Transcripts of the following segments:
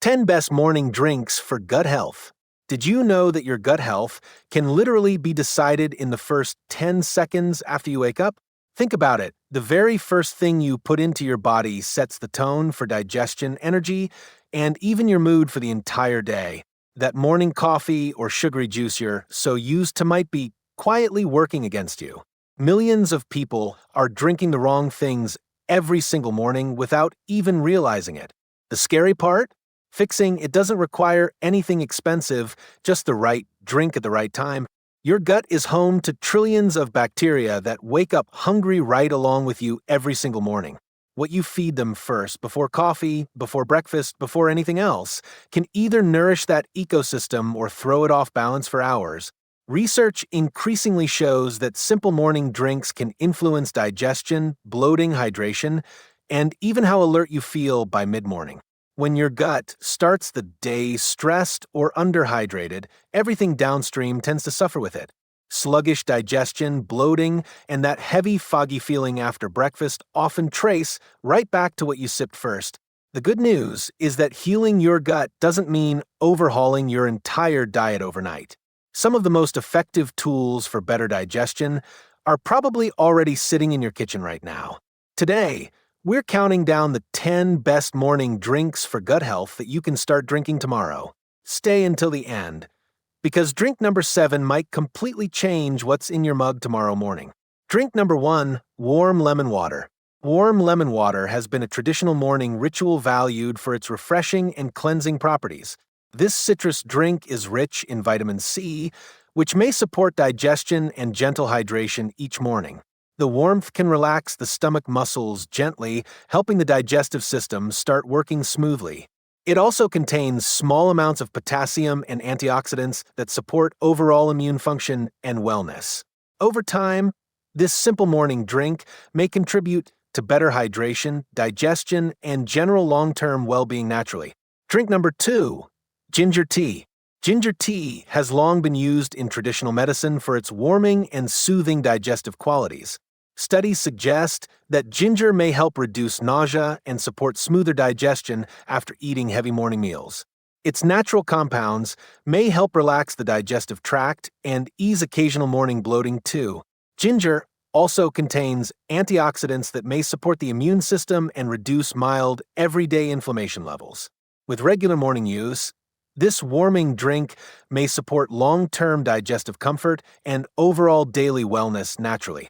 10 best morning drinks for gut health. Did you know that your gut health can literally be decided in the first 10 seconds after you wake up? Think about it. The very first thing you put into your body sets the tone for digestion, energy, and even your mood for the entire day. That morning coffee or sugary juice you're so used to might be quietly working against you. Millions of people are drinking the wrong things every single morning without even realizing it. The scary part? Fixing it doesn't require anything expensive, just the right drink at the right time. Your gut is home to trillions of bacteria that wake up hungry right along with you every single morning. What you feed them first, before coffee, before breakfast, before anything else, can either nourish that ecosystem or throw it off balance for hours. Research increasingly shows that simple morning drinks can influence digestion, bloating, hydration, and even how alert you feel by mid-morning. When your gut starts the day stressed or underhydrated, everything downstream tends to suffer with it. Sluggish digestion, bloating, and that heavy, foggy feeling after breakfast often trace right back to what you sipped first. The good news is that healing your gut doesn't mean overhauling your entire diet overnight. Some of the most effective tools for better digestion are probably already sitting in your kitchen right now. Today, we're counting down the 10 best morning drinks for gut health that you can start drinking tomorrow. Stay until the end, because drink number 7 might completely change what's in your mug tomorrow morning. Drink number 1, warm lemon water. Warm lemon water has been a traditional morning ritual valued for its refreshing and cleansing properties. This citrus drink is rich in vitamin C, which may support digestion and gentle hydration each morning. The warmth can relax the stomach muscles gently, helping the digestive system start working smoothly. It also contains small amounts of potassium and antioxidants that support overall immune function and wellness. Over time, this simple morning drink may contribute to better hydration, digestion, and general long-term well-being naturally. Drink number 2, ginger tea. Ginger tea has long been used in traditional medicine for its warming and soothing digestive qualities. Studies suggest that ginger may help reduce nausea and support smoother digestion after eating heavy morning meals. Its natural compounds may help relax the digestive tract and ease occasional morning bloating too. Ginger also contains antioxidants that may support the immune system and reduce mild, everyday inflammation levels. With regular morning use, this warming drink may support long-term digestive comfort and overall daily wellness naturally.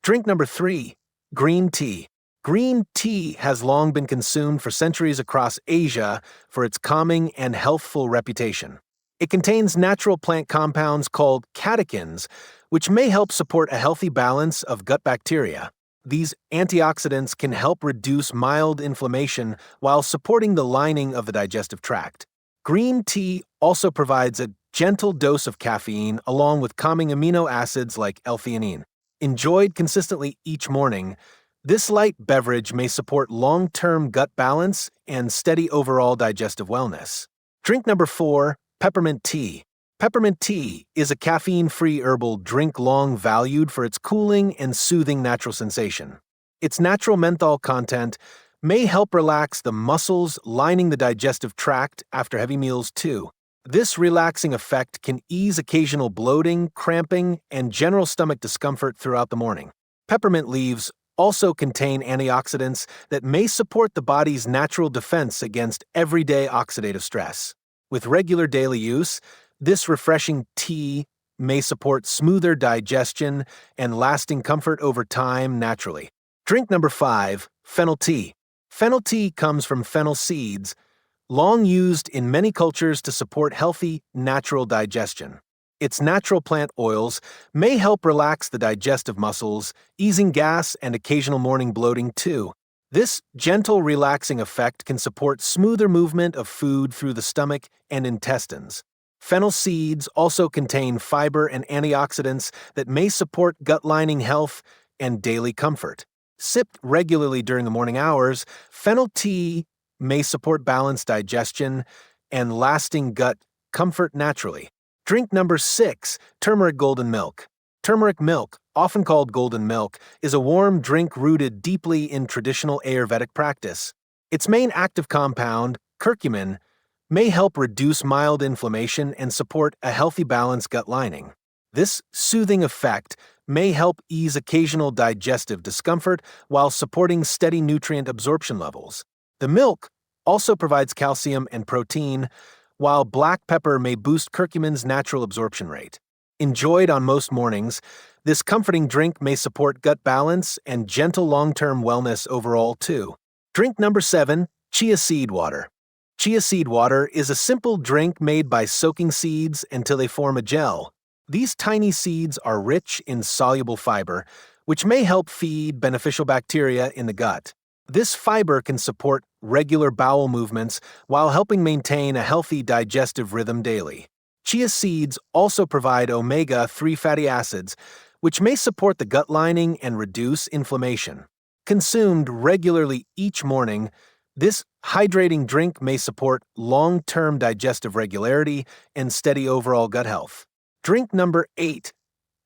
Drink number 3, green tea. Green tea has long been consumed for centuries across Asia for its calming and healthful reputation. It contains natural plant compounds called catechins, which may help support a healthy balance of gut bacteria. These antioxidants can help reduce mild inflammation while supporting the lining of the digestive tract. Green tea also provides a gentle dose of caffeine along with calming amino acids like L-theanine. Enjoyed consistently each morning, this light beverage may support long-term gut balance and steady overall digestive wellness. Drink number 4, peppermint tea. Peppermint tea is a caffeine-free herbal drink long valued for its cooling and soothing natural sensation. Its natural menthol content may help relax the muscles lining the digestive tract after heavy meals too. This relaxing effect can ease occasional bloating, cramping, and general stomach discomfort throughout the morning. Peppermint leaves also contain antioxidants that may support the body's natural defense against everyday oxidative stress. With regular daily use, this refreshing tea may support smoother digestion and lasting comfort over time naturally. Drink number 5, fennel tea. Fennel tea comes from fennel seeds, long used in many cultures to support healthy, natural digestion. Its natural plant oils may help relax the digestive muscles, easing gas and occasional morning bloating too. This gentle, relaxing effect can support smoother movement of food through the stomach and intestines. Fennel seeds also contain fiber and antioxidants that may support gut lining health and daily comfort. Sipped regularly during the morning hours, fennel tea may support balanced digestion and lasting gut comfort naturally. Drink number 6, turmeric golden milk. Turmeric milk, often called golden milk, is a warm drink rooted deeply in traditional Ayurvedic practice. Its main active compound, curcumin, may help reduce mild inflammation and support a healthy balanced gut lining. This soothing effect may help ease occasional digestive discomfort while supporting steady nutrient absorption levels. The milk also provides calcium and protein, while black pepper may boost curcumin's natural absorption rate. Enjoyed on most mornings, this comforting drink may support gut balance and gentle long-term wellness overall, too. Drink number 7, chia seed water. Chia seed water is a simple drink made by soaking seeds until they form a gel. These tiny seeds are rich in soluble fiber, which may help feed beneficial bacteria in the gut. This fiber can support regular bowel movements while helping maintain a healthy digestive rhythm daily. Chia seeds also provide omega-3 fatty acids, which may support the gut lining and reduce inflammation. Consumed regularly each morning, this hydrating drink may support long-term digestive regularity and steady overall gut health. Drink number 8,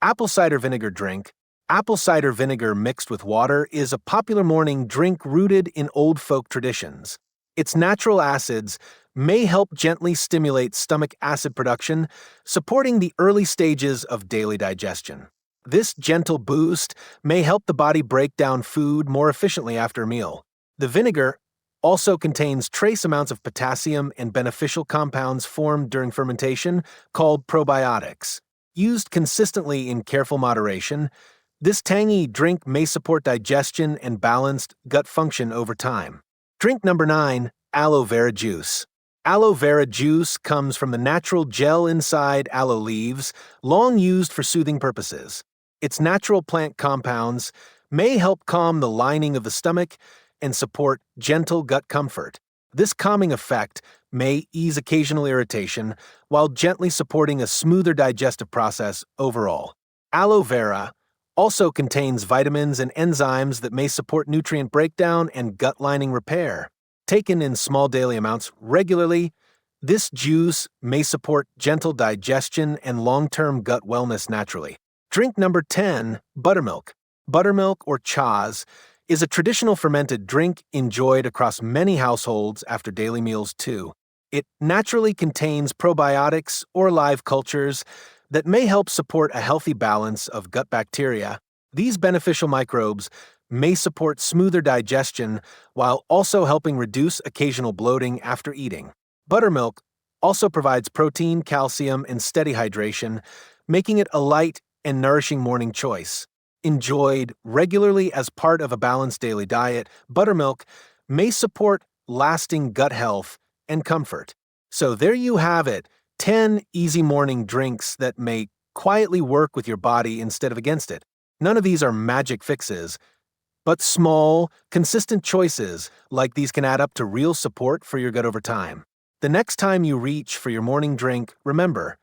apple cider vinegar drink. Apple cider vinegar mixed with water is a popular morning drink rooted in old folk traditions. Its natural acids may help gently stimulate stomach acid production, supporting the early stages of daily digestion. This gentle boost may help the body break down food more efficiently after a meal. The vinegar also contains trace amounts of potassium and beneficial compounds formed during fermentation called probiotics. Used consistently in careful moderation, this tangy drink may support digestion and balanced gut function over time. Drink number 9, aloe vera juice. Aloe vera juice comes from the natural gel inside aloe leaves, long used for soothing purposes. Its natural plant compounds may help calm the lining of the stomach and support gentle gut comfort. This calming effect may ease occasional irritation while gently supporting a smoother digestive process overall. Aloe vera also contains vitamins and enzymes that may support nutrient breakdown and gut lining repair. Taken in small daily amounts regularly, this juice may support gentle digestion and long-term gut wellness naturally. Drink number 10, buttermilk. Buttermilk, or chas, is a traditional fermented drink enjoyed across many households after daily meals too. It naturally contains probiotics or live cultures that may help support a healthy balance of gut bacteria. These beneficial microbes may support smoother digestion while also helping reduce occasional bloating after eating. Buttermilk also provides protein, calcium, and steady hydration, making it a light and nourishing morning choice. Enjoyed regularly as part of a balanced daily diet, buttermilk may support lasting gut health and comfort. So there you have it, 10 easy morning drinks that may quietly work with your body instead of against it. None of these are magic fixes, but small, consistent choices like these can add up to real support for your gut over time. The next time you reach for your morning drink, remember,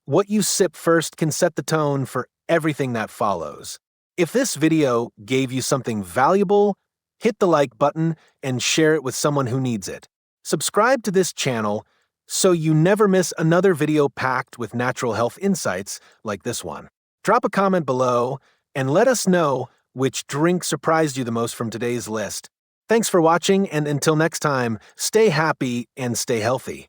what you sip first can set the tone for everything that follows. If this video gave you something valuable, hit the like button and share it with someone who needs it. Subscribe to this channel so you never miss another video packed with natural health insights like this one. Drop a comment below and let us know which drink surprised you the most from today's list. Thanks for watching, and until next time, stay happy and stay healthy.